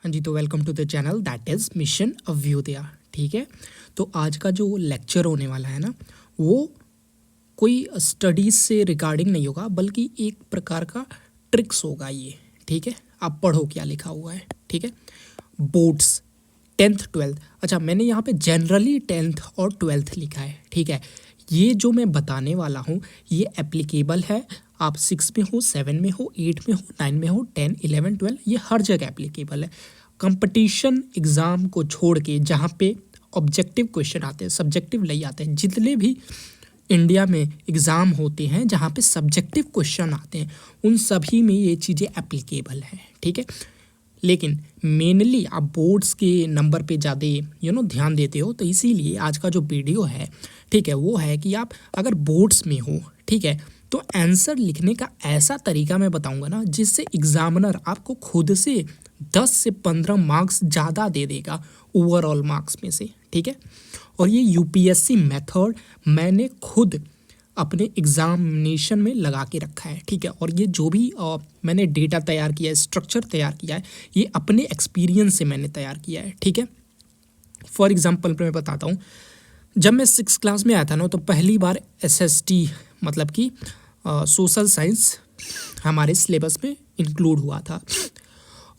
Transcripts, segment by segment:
हाँ जी, तो welcome to the channel that is mission Abhyudaya. ठीक है, तो आज का जो लेक्चर होने वाला है ना, वो कोई स्टडीज़ से रिगार्डिंग नहीं होगा, बल्कि एक प्रकार का ट्रिक्स होगा ये। ठीक है, आप पढ़ो क्या लिखा हुआ है। ठीक है, बोर्ड्स 10th 12th। अच्छा, मैंने यहाँ पे जनरली 10th और 12th लिखा है। ठीक है, ये जो मैं बताने वाला हूँ ये एप्लीकेबल है। आप 6 में हो, 7 में हो, 8 में हो, 9 में हो, 10 11 12, ये हर जगह एप्लीकेबल है। कंपटीशन एग्ज़ाम को छोड़ के जहाँ पे ऑब्जेक्टिव क्वेश्चन आते हैं, सब्जेक्टिव नहीं आते हैं, जितने भी इंडिया में एग्ज़ाम होते हैं जहाँ पे सब्जेक्टिव क्वेश्चन आते हैं, उन सभी में ये चीज़ें एप्लीकेबल हैं। ठीक है, लेकिन मेनली आप बोर्ड्स के नंबर पे ज़्यादा ध्यान देते हो, तो इसीलिए आज का जो वीडियो है, ठीक है, वो है कि आप अगर बोर्ड्स में हो, ठीक है, तो आंसर लिखने का ऐसा तरीका मैं बताऊंगा ना, जिससे एग्जामिनर आपको खुद से 10 से 15 मार्क्स ज़्यादा दे देगा ओवरऑल मार्क्स में से। ठीक है, और ये यूपीएससी मेथड मैंने खुद अपने एग्जामिनेशन में लगा के रखा है। ठीक है, और ये जो भी मैंने डेटा तैयार किया है, स्ट्रक्चर तैयार किया है, ये अपने एक्सपीरियंस से मैंने तैयार किया है। ठीक है, फॉर एग्जांपल मैं बताता हूँ, जब मैं 6th क्लास में आया था ना, तो पहली बार एसएसटी मतलब कि सोशल साइंस हमारे सिलेबस में इंक्लूड हुआ था।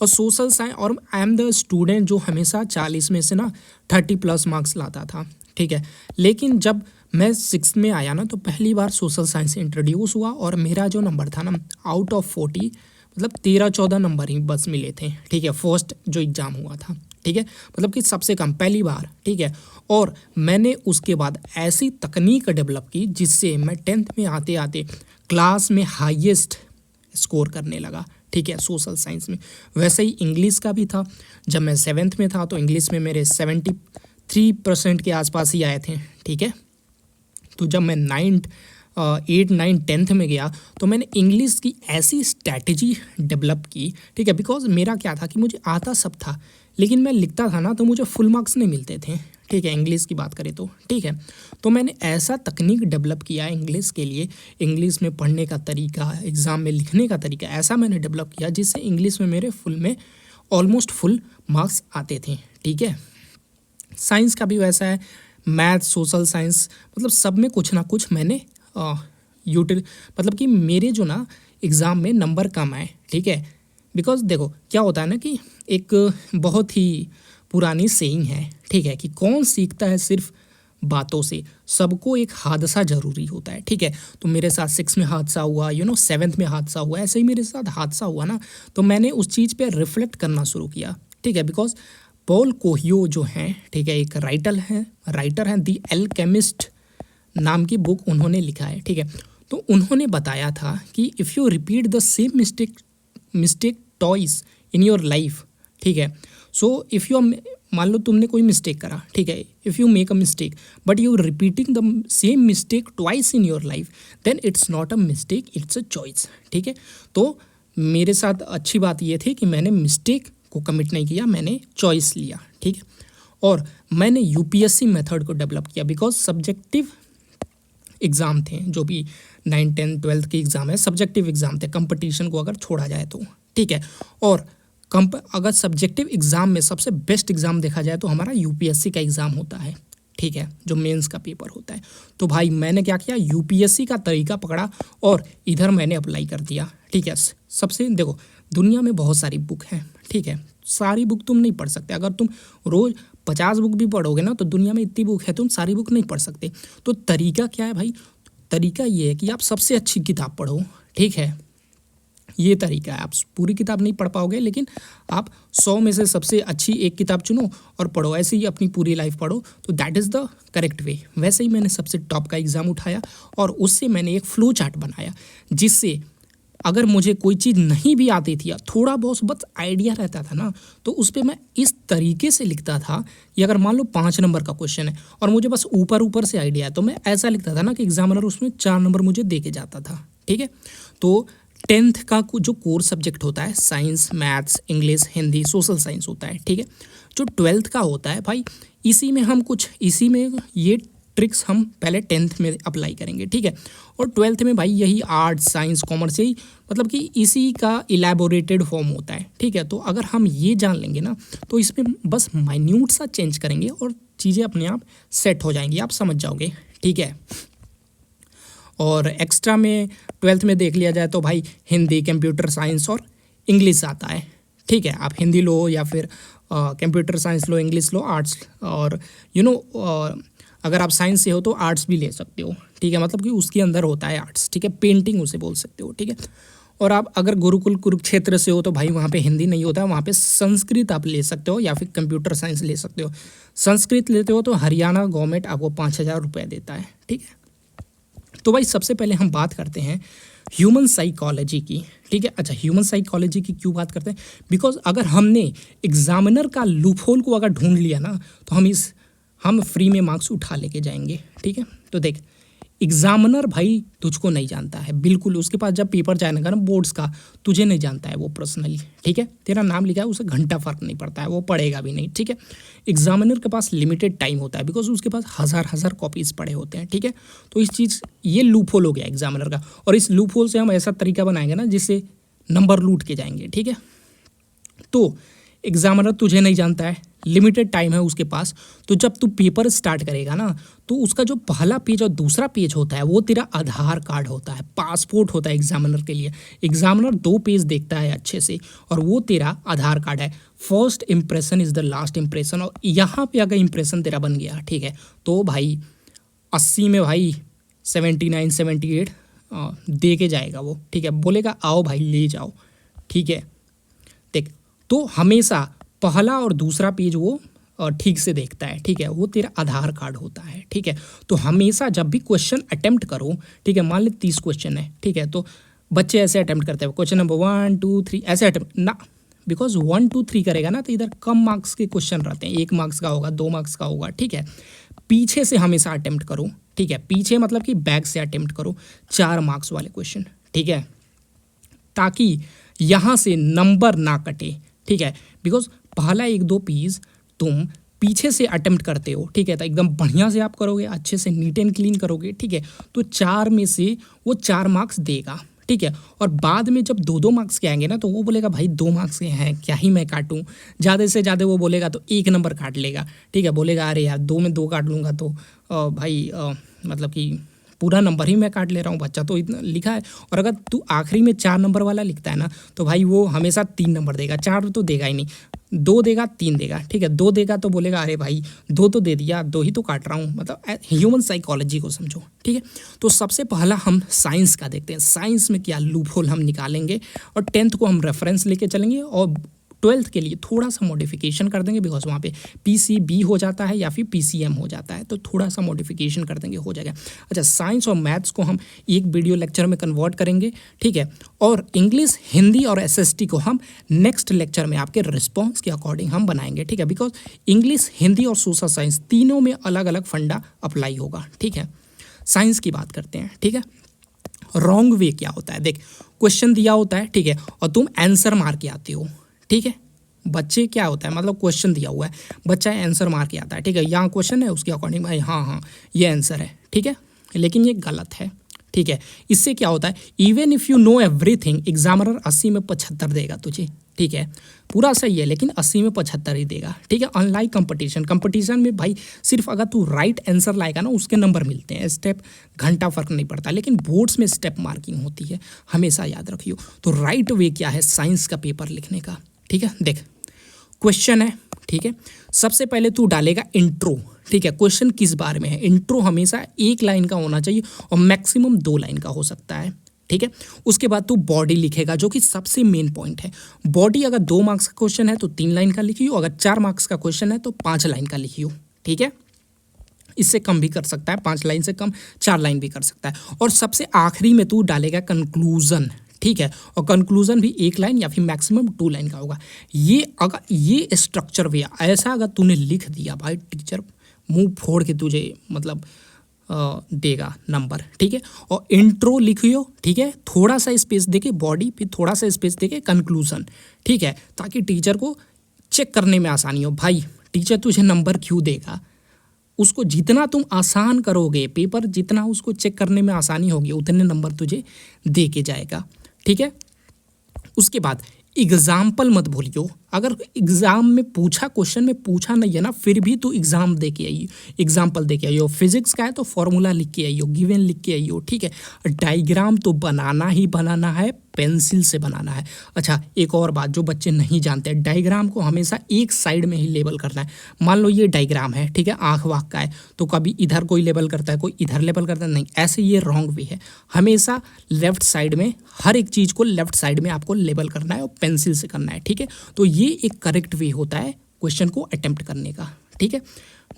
और सोशल साइंस, और आई एम द स्टूडेंट जो हमेशा 40 में से ना 30+ मार्क्स लाता था। ठीक है, लेकिन जब मैं 6th में आया ना, तो पहली बार सोशल साइंस इंट्रोड्यूस हुआ और मेरा जो नंबर था ना, आउट ऑफ 40 मतलब 13-14 नंबर ही बस मिले थे। ठीक है, फर्स्ट जो एग्ज़ाम हुआ था। ठीक है, मतलब कि सबसे कम पहली बार। ठीक है, और मैंने उसके बाद ऐसी तकनीक डेवलप की जिससे मैं 10th में आते आते क्लास में हाईएस्ट स्कोर करने लगा। ठीक है, सोशल साइंस में। वैसे ही इंग्लिश का भी था। जब मैं 7th में था तो इंग्लिश में मेरे 73% के आसपास ही आए थे। ठीक है, तो जब मैं 8 9 10th में गया तो मैंने इंग्लिश की ऐसी स्ट्रैटेजी डेवलप की। ठीक है, बिकॉज मेरा क्या था कि मुझे आता सब था, लेकिन मैं लिखता था ना तो मुझे फुल मार्क्स नहीं मिलते थे। ठीक है, इंग्लिश की बात करें तो। ठीक है, तो मैंने ऐसा तकनीक डेवलप किया इंग्लिश के लिए, इंग्लिश में पढ़ने का तरीका, एग्ज़ाम में लिखने का तरीका ऐसा मैंने डेवलप किया जिससे इंग्लिश में मेरे फुल में ऑलमोस्ट फुल मार्क्स आते थे। ठीक है, साइंस का भी वैसा है, मैथ, सोशल साइंस, मतलब सब में कुछ ना कुछ मैंने मतलब कि मेरे जो ना एग्ज़ाम में नंबर कम आए। ठीक है, बिकॉज देखो क्या होता है ना कि एक बहुत ही पुरानी सेइंग है, ठीक है, कि कौन सीखता है सिर्फ बातों से, सबको एक हादसा ज़रूरी होता है। ठीक है, तो मेरे साथ 6 में हादसा हुआ, 7th में हादसा हुआ, ऐसे ही मेरे साथ हादसा हुआ ना, तो मैंने उस चीज़ पे रिफ्लेक्ट करना शुरू किया। ठीक है, बिकॉज पॉल कोहियो जो हैं, ठीक है, एक राइटर हैं दी एल्केमिस्ट नाम की बुक उन्होंने लिखा है। ठीक है, तो उन्होंने बताया था कि if you repeat the same mistake twice in your life, ठीक है, सो इफ़ यू मान लो तुमने कोई मिस्टेक करा, ठीक है, if you make a mistake but you repeating the same mistake twice in your life, then it's not a mistake, it's a choice. ठीक है, तो मेरे साथ अच्छी बात ये थी कि मैंने मिस्टेक को कमिट नहीं किया, मैंने चॉइस लिया। ठीक है, और मैंने यूपीएससी मेथड को डेवलप किया, बिकॉज सब्जेक्टिव एग्ज़ाम थे, जो भी 9 10 12 के एग्ज़ाम है, सब्जेक्टिव एग्ज़ाम थे, कंपटीशन को अगर छोड़ा जाए तो। ठीक है, और अगर सब्जेक्टिव एग्ज़ाम में सबसे बेस्ट एग्ज़ाम देखा जाए तो हमारा यूपीएससी का एग्ज़ाम होता है। ठीक है, जो मेंस का पेपर होता है। तो भाई मैंने क्या किया, यूपीएससी का तरीका पकड़ा और इधर मैंने अप्लाई कर दिया। ठीक है, सबसे देखो, दुनिया में बहुत सारी बुक हैं। ठीक है, सारी बुक तुम नहीं पढ़ सकते। अगर तुम रोज़ 50 बुक भी पढ़ोगे ना, तो दुनिया में इतनी बुक है, तुम सारी बुक नहीं पढ़ सकते। तो तरीका क्या है भाई, तरीका ये है कि आप सबसे अच्छी किताब पढ़ो। ठीक है, ये तरीका है। आप पूरी किताब नहीं पढ़ पाओगे, लेकिन आप 100 में से सबसे अच्छी एक किताब चुनो और पढ़ो, ऐसे ही अपनी पूरी लाइफ पढ़ो, तो that is the correct way. वैसे ही मैंने सबसे टॉप का एग्ज़ाम उठाया और उससे मैंने एक फ्लो चार्ट बनाया, जिससे अगर मुझे कोई चीज़ नहीं भी आती थी या थोड़ा बहुत बस आइडिया रहता था ना, तो उस पर मैं इस तरीके से लिखता था कि अगर मान लो 5 नंबर का क्वेश्चन है और मुझे बस ऊपर ऊपर से आइडिया है, तो मैं ऐसा लिखता था ना कि एग्जामिनर उसमें 4 नंबर मुझे दे के जाता था। ठीक है, तो 10th का जो कोर सब्जेक्ट होता है, science, maths, English, Hindi, social science होता है। ठीक है, जो 12th का होता है भाई, इसी में ये ट्रिक्स हम पहले 10th में अप्लाई करेंगे, ठीक है। और 12th में भाई यही आर्ट्स साइंस कॉमर्स यही मतलब कि इसी का इलेबोरेटेड फॉर्म होता है, ठीक है। तो अगर हम ये जान लेंगे ना तो इसमें बस माइन्यूट सा चेंज करेंगे और चीज़ें अपने आप सेट हो जाएंगी, आप समझ जाओगे, ठीक है। और एक्स्ट्रा में 12th में देख लिया जाए तो भाई हिंदी, कंप्यूटर साइंस और इंग्लिश आता है, ठीक है। आप हिंदी लो या फिर कंप्यूटर साइंस लो, इंग्लिश लो, आर्ट्स और अगर आप साइंस से हो तो आर्ट्स भी ले सकते हो, ठीक है। मतलब कि उसके अंदर होता है आर्ट्स, ठीक है, पेंटिंग उसे बोल सकते हो, ठीक है। और आप अगर गुरुकुल कुरुक्षेत्र से हो तो भाई वहाँ पे हिंदी नहीं होता, वहाँ पे संस्कृत आप ले सकते हो या फिर कंप्यूटर साइंस ले सकते हो। संस्कृत लेते हो तो हरियाणा गवर्नमेंट आपको 5,000 रुपये देता है, ठीक है। तो भाई सबसे पहले हम बात करते हैं ह्यूमन साइकोलॉजी की, ठीक है। अच्छा, ह्यूमन साइकोलॉजी की क्यों बात करते हैं? बिकॉज अगर हमने एग्जामिनर का लूपहोल को अगर ढूंढ लिया ना तो हम फ्री में मार्क्स उठा लेके जाएंगे, ठीक है। तो देख, एग्जामिनर भाई तुझको नहीं जानता है बिल्कुल, उसके पास जब पेपर जाएगा ना बोर्ड्स का, तुझे नहीं जानता है वो पर्सनली, ठीक है। तेरा नाम लिखा है, उसे घंटा फर्क नहीं पड़ता है, वो पढ़ेगा भी नहीं, ठीक है। एग्जामिनर के पास लिमिटेड टाइम होता है बिकॉज उसके पास हज़ार कॉपीज़ पड़े होते हैं, ठीक है। तो ये लूप होल हो गया एग्जामिनर का, और इस लूप होल से हम ऐसा तरीका बनाएंगे ना जिससे नंबर लूट के जाएंगे, ठीक है। तो एग्जामिनर तुझे नहीं जानता है, लिमिटेड टाइम है उसके पास, तो जब तू पेपर स्टार्ट करेगा ना तो उसका जो पहला पेज और दूसरा पेज होता है वो तेरा आधार कार्ड होता है, पासपोर्ट होता है एग्जामिनर के लिए। एग्जामिनर 2 पेज देखता है अच्छे से और वो तेरा आधार कार्ड है। First impression is the last impression, और यहाँ पे अगर इंप्रेशन तेरा बन गया, ठीक है, तो भाई 80 में भाई 79 78 दे के जाएगा वो, ठीक है। बोलेगा आओ भाई ले जाओ, ठीक है। देख, तो हमेशा पहला और दूसरा पेज वो ठीक से देखता है, ठीक है, वो तेरा आधार कार्ड होता है, ठीक है। तो हमेशा जब भी क्वेश्चन अटेम्प्ट करो, ठीक है, मान ले 30 क्वेश्चन है, ठीक है, तो बच्चे ऐसे अटेम्प्ट करते हैं, क्वेश्चन नंबर 1 2 3 ऐसे अटेम्प्ट ना, बिकॉज 1 2 3 करेगा ना तो इधर कम मार्क्स के क्वेश्चन रहते हैं, 1 मार्क्स का होगा, 2 मार्क्स का होगा, ठीक है। पीछे से हमेशा अटेम्प्ट करो, ठीक है, पीछे मतलब कि बैक से अटेम्प्ट करो 4 मार्क्स वाले क्वेश्चन, ठीक है, ताकि यहाँ से नंबर ना कटे, ठीक है। बिकॉज पहला 1-2 पेज तुम पीछे से अटेम्प्ट करते हो, ठीक है, तो एकदम बढ़िया से आप करोगे, अच्छे से नीट एंड क्लीन करोगे, ठीक है, तो 4 में से वो 4 मार्क्स देगा, ठीक है। और बाद में जब 2-2 मार्क्स के आएंगे ना तो वो बोलेगा भाई 2 मार्क्स के हैं, क्या ही मैं काटूं, ज़्यादा से ज़्यादा वो बोलेगा तो 1 नंबर काट लेगा, ठीक है। बोलेगा अरे यार 2 में 2 काट लूँगा तो मतलब कि पूरा नंबर ही मैं काट ले रहा हूँ, बच्चा तो इतना लिखा है। और अगर तू आखिरी में 4 नंबर वाला लिखता है ना तो भाई वो हमेशा 3 नंबर देगा, 4 तो देगा ही नहीं, 2 देगा 3 देगा, ठीक है। 2 देगा तो बोलेगा अरे भाई 2 तो दे दिया, 2 ही तो काट रहा हूँ, मतलब ह्यूमन साइकोलॉजी को समझो, ठीक है। तो सबसे पहला हम साइंस का देखते हैं, साइंस में क्या लूप होल हम निकालेंगे, और 10th को हम रेफरेंस लेके चलेंगे और 12th के लिए थोड़ा सा मॉडिफिकेशन कर देंगे, बिकॉज वहाँ पे PCB हो जाता है या फिर PCM हो जाता है, तो थोड़ा सा मॉडिफिकेशन कर देंगे, हो जाएगा। अच्छा, साइंस और मैथ्स को हम एक वीडियो लेक्चर में कन्वर्ट करेंगे, ठीक है। और इंग्लिश, हिंदी और SST को हम नेक्स्ट लेक्चर में आपके रिस्पॉन्स के अकॉर्डिंग हम बनाएंगे, ठीक है। बिकॉज इंग्लिश, हिंदी और सोशल साइंस तीनों में अलग अलग फंडा अप्लाई होगा, ठीक है। साइंस की बात करते हैं, ठीक है। रॉन्ग वे क्या होता है? देख, क्वेश्चन दिया होता है, ठीक है, और तुम आंसर मार के आते हो, ठीक है। बच्चे क्या होता है, मतलब क्वेश्चन दिया हुआ है, बच्चा आंसर मार के आता है, ठीक है, यहाँ क्वेश्चन है उसके अकॉर्डिंग भाई हाँ ये आंसर है, ठीक है, लेकिन ये गलत है, ठीक है। इससे क्या होता है, even if you know everything, examiner 80 में 75 देगा तुझे, ठीक है, पूरा सही है लेकिन 80 में 75 ही देगा, ठीक है। अनलाइक कंपटीशन में भाई सिर्फ अगर तू राइट आंसर लाएगा ना उसके नंबर मिलते हैं, स्टेप घंटा फर्क नहीं पड़ता, लेकिन बोर्ड्स में स्टेप मार्किंग होती है, हमेशा याद रखियो। तो राइट वे क्या है साइंस का पेपर लिखने का, ठीक है। देख, क्वेश्चन है, ठीक है, सबसे पहले तू डालेगा इंट्रो, ठीक है। क्वेश्चन किस बारे में है, इंट्रो हमेशा 1 लाइन का होना चाहिए और मैक्सिमम 2 लाइन का हो सकता है, ठीक है। उसके बाद तू बॉडी लिखेगा जो कि सबसे मेन पॉइंट है। बॉडी अगर 2 मार्क्स का क्वेश्चन है तो 3 लाइन का लिखियो, अगर 4 मार्क्स का क्वेश्चन है तो 5 लाइन का लिखियो, ठीक है। इससे कम भी कर सकता है, 5 लाइन से कम 4 लाइन भी कर सकता है। और सबसे आखिरी में तू डालेगा कंक्लूजन, ठीक है, और कंक्लूजन भी 1 लाइन या फिर मैक्सिमम 2 लाइन का होगा। ये स्ट्रक्चर वे ऐसा अगर तूने लिख दिया भाई, टीचर मुंह फोड़ के तुझे मतलब देगा नंबर, ठीक है। और इंट्रो लिखियो, ठीक है, थोड़ा सा स्पेस देके बॉडी, फिर थोड़ा सा स्पेस देके कंक्लूजन, ठीक है, ताकि टीचर को चेक करने में आसानी हो। भाई टीचर तुझे नंबर क्यों देगा, उसको जितना तुम आसान करोगे पेपर, जितना उसको चेक करने में आसानी होगी, उतने नंबर तुझे दे के जाएगा, ठीक है। उसके बाद एग्जाम्पल मत भूलियो। अगर एग्जाम में पूछा, क्वेश्चन में पूछा नहीं है ना, फिर भी तू एग्जाम दे के आइयो, एग्जाम्पल दे के आइयो। फिजिक्स का है तो फॉर्मूला लिख के आइयो, गिवन लिख के आइयो, ठीक है। डायग्राम तो बनाना ही बनाना है, पेंसिल से बनाना है। अच्छा, एक और बात जो बच्चे नहीं जानते, डायग्राम को हमेशा एक साइड में ही लेबल करना है। मान लो ये डायग्राम है, ठीक है, आँख वाँख का है, तो कभी इधर कोई लेबल करता है, कोई इधर लेबल करता है, नहीं, ऐसे ये रॉन्ग वे है। हमेशा लेफ्ट साइड में, हर एक चीज़ को लेफ्ट साइड में आपको लेबल करना है और पेंसिल से करना है, ठीक है। तो ये एक करेक्ट वे होता है क्वेश्चन को अटेम्प्ट करने का, ठीक है।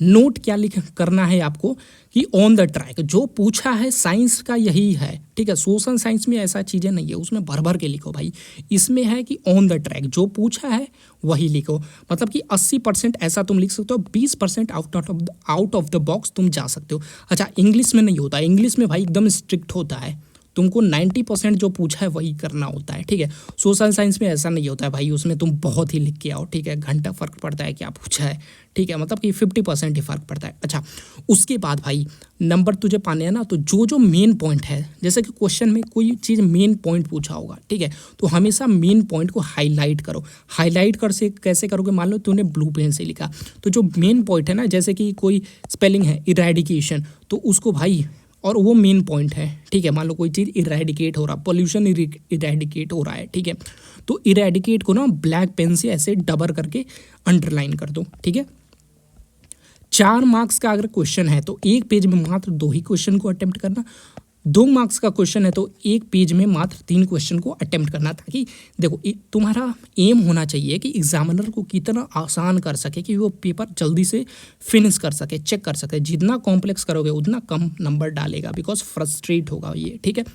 नोट क्या लिख करना है आपको कि ऑन द ट्रैक, जो पूछा है साइंस का यही है, ठीक है। सोशल साइंस में ऐसा चीज़ें नहीं है, उसमें भर भर के लिखो भाई। इसमें है कि ऑन द ट्रैक, जो पूछा है वही लिखो। मतलब कि 80% ऐसा तुम लिख सकते हो, 20% आउट ऑफ द बॉक्स तुम जा सकते हो। अच्छा, इंग्लिश में नहीं होता, इंग्लिश में भाई एकदम स्ट्रिक्ट होता है, तुमको 90% जो पूछा है वही करना होता है, ठीक है। सोशल साइंस में ऐसा नहीं होता है भाई, उसमें तुम बहुत ही लिख के आओ, ठीक है, घंटा फ़र्क पड़ता है क्या पूछा है, ठीक है, मतलब कि 50% ही फ़र्क पड़ता है। अच्छा, उसके बाद भाई नंबर तुझे पाने हैं ना, तो जो जो मेन पॉइंट है, जैसे कि क्वेश्चन में कोई चीज़ मेन पॉइंट पूछा होगा, ठीक है, तो हमेशा मेन पॉइंट को हाईलाइट करो। हाईलाइट कर से कैसे करोगे, मान लो तूने ब्लू पेन से लिखा, तो जो मेन पॉइंट है ना, जैसे कि कोई स्पेलिंग है इरेडिकेशन, तो उसको भाई, और वो मेन पॉइंट है, ठीक है, मान लो कोई चीज़ इरेडिकेट हो रहा, पोल्यूशन इरेडिकेट हो रहा है, ठीक है, तो इरेडिकेट को ना ब्लैक पेन से ऐसे डबर करके अंडरलाइन कर दो, ठीक है। 4 मार्क्स का अगर क्वेश्चन है तो एक पेज में मात्र 2 ही क्वेश्चन को अटेम्प्ट करना। 2 मार्क्स का क्वेश्चन है तो एक पेज में मात्र 3 क्वेश्चन को अटेम्प्ट करना, ताकि देखो तुम्हारा एम होना चाहिए कि एग्जामिनर को कितना आसान कर सके, कि वो पेपर जल्दी से फिनिश कर सके, चेक कर सके। जितना कॉम्प्लेक्स करोगे उतना कम नंबर डालेगा, बिकॉज फ्रस्ट्रेट होगा ये, ठीक है।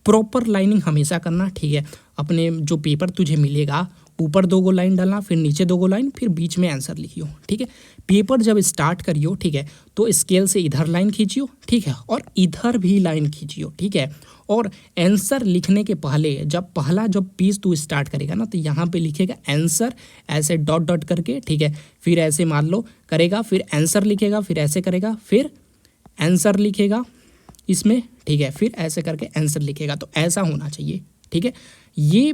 प्रॉपर लाइनिंग हमेशा करना, ठीक है। अपने जो पेपर तुझे मिलेगा, ऊपर 2 लाइन डालना, फिर नीचे 2 लाइन, फिर बीच में आंसर लिखियो, ठीक है। पेपर जब स्टार्ट करियो, ठीक है, तो स्केल से इधर लाइन खींचियो, ठीक है, और इधर भी लाइन खींचियो, ठीक है। और आंसर लिखने के पहले जब पीस तू स्टार्ट करेगा ना, तो यहाँ पे लिखेगा आंसर ऐसे डॉट डॉट करके, ठीक है, फिर ऐसे मान लो करेगा, फिर आंसर लिखेगा, फिर ऐसे करेगा, फिर आंसर लिखेगा इसमें, ठीक है, फिर ऐसे करके आंसर लिखेगा। तो ऐसा होना चाहिए, ठीक है। ये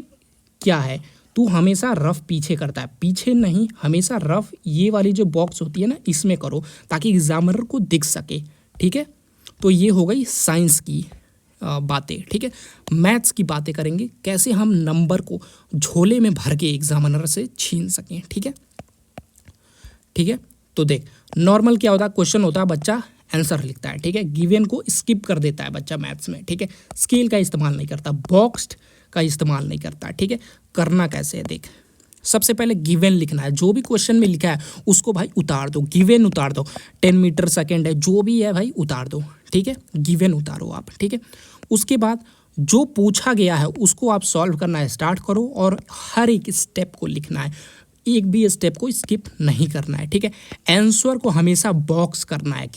क्या है, तू हमेशा रफ पीछे करता है, पीछे नहीं, हमेशा रफ ये वाली जो बॉक्स होती है ना, इसमें करो, ताकि एग्जामिनर को दिख सके, ठीक है। तो ये हो गई साइंस की बातें, ठीक है। मैथ्स की बातें करेंगे, कैसे हम नंबर को झोले में भर के एग्जामिनर से छीन सकें, ठीक है, ठीक है। तो देख, नॉर्मल क्या होता है, क्वेश्चन होता है, बच्चा आंसर लिखता है, ठीक है, गिवन को स्किप कर देता है बच्चा मैथ्स में, ठीक है, स्केल का इस्तेमाल नहीं करता, बॉक्स्ड का इस्तेमाल नहीं करता, ठीक है। करना कैसे है, देख, सबसे पहले गिवन लिखना है, जो भी क्वेश्चन में लिखा है उसको भाई उतार दो, गिवन उतार दो, 10 मीटर सेकेंड है, जो भी है भाई उतार दो, ठीक है, गिवन उतारो आप, ठीक है। उसके बाद जो पूछा गया है उसको आप सॉल्व करना स्टार्ट करो, और हर एक स्टेप को लिखना है, एक भी स्टेप को स्किप नहीं करना है, ठीक है। आंसर को हमेशा बॉक्स करना है,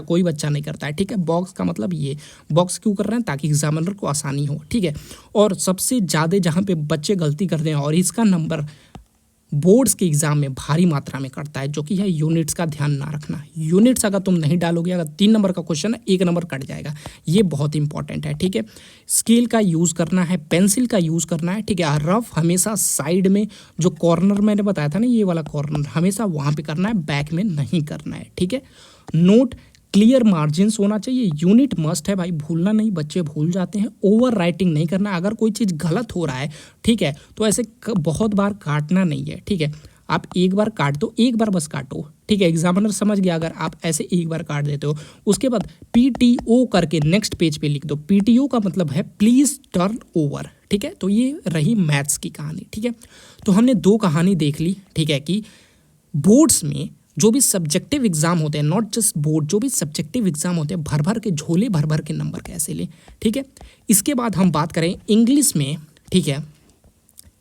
कोई बच्चा नहीं करता है, ठीक है। बॉक्स का मतलब ये बॉक्स क्यों कर रहे हैं, ताकि एग्जामिनर को आसानी हो, ठीक है। और सबसे ज़्यादा जहाँ पे बच्चे गलती करते हैं, और इसका नंबर बोर्ड्स के एग्जाम में भारी मात्रा में करता है, जो कि है यूनिट्स का ध्यान ना रखना। यूनिट्स अगर तुम नहीं डालोगे, अगर 3 नंबर का क्वेश्चन है, 1 नंबर कट जाएगा, ये बहुत इंपॉर्टेंट है, ठीक है। स्केल का यूज़ करना है, पेंसिल का यूज़ करना है, ठीक है। रफ हमेशा साइड में, जो कॉर्नर मैंने बताया था ना, ये वाला कॉर्नर हमेशा वहाँ पे करना है, बैक में नहीं करना है, ठीक है। नोट क्लियर मार्जिन्स होना चाहिए, यूनिट मस्ट है भाई, भूलना नहीं, बच्चे भूल जाते हैं। ओवर राइटिंग नहीं करना, अगर कोई चीज़ गलत हो रहा है, ठीक है, तो ऐसे बहुत बार काटना नहीं है, ठीक है। आप एक बार काट दो, एक बार बस काटो, ठीक है, एग्जामिनर समझ गया अगर आप ऐसे एक बार काट देते हो। उसके बाद PTO करके नेक्स्ट पेज पे लिख दो। PTO का मतलब है प्लीज़ टर्न ओवर, ठीक है। तो ये रही मैथ्स की कहानी, ठीक है। तो हमने 2 कहानी देख ली, ठीक है, कि बोर्ड्स में जो भी सब्जेक्टिव एग्जाम होते हैं, नॉट जस्ट बोर्ड, जो भी सब्जेक्टिव एग्जाम होते हैं, भर भर के झोले, भर भर के नंबर कैसे लें, ठीक है। इसके बाद हम बात करें इंग्लिश में, ठीक है,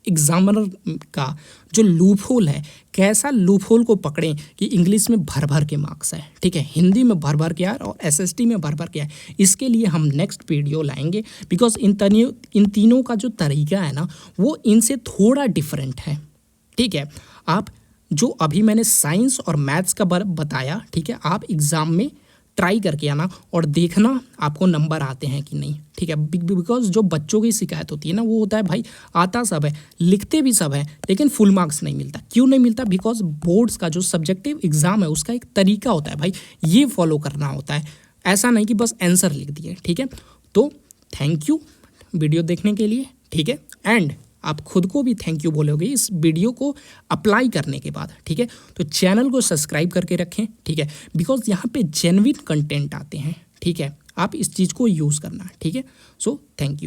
एग्जामिनर का जो लूप होल है, कैसा लूप होल को पकड़ें कि इंग्लिश में भर भर के मार्क्स है, ठीक है, हिंदी में भर भर के है, और SST में भर भर के है। इसके लिए हम नेक्स्ट वीडियो लाएंगे, बिकॉज इन तीनों का जो तरीका है ना, वो इनसे थोड़ा डिफरेंट है, ठीक है। आप जो अभी मैंने साइंस और मैथ्स का बताया, ठीक है, आप एग्ज़ाम में ट्राई करके आना और देखना आपको नंबर आते हैं कि नहीं, ठीक है। बिकॉज जो बच्चों की शिकायत होती है ना, वो होता है भाई आता सब है, लिखते भी सब है, लेकिन फुल मार्क्स नहीं मिलता। क्यों नहीं मिलता? बिकॉज बोर्ड्स का जो सब्जेक्टिव एग्ज़ाम है उसका एक तरीका होता है भाई, ये फॉलो करना होता है, ऐसा नहीं कि बस आंसर लिख दिए, ठीक है। तो थैंक यू वीडियो देखने के लिए, ठीक है। एंड आप खुद को भी थैंक यू बोलोगे इस वीडियो को अप्लाई करने के बाद, ठीक है। तो चैनल को सब्सक्राइब करके रखें, ठीक है, बिकॉज यहाँ पे जेन्युइन कंटेंट आते हैं, ठीक है। आप इस चीज़ को यूज़ करना, ठीक है। So thank you.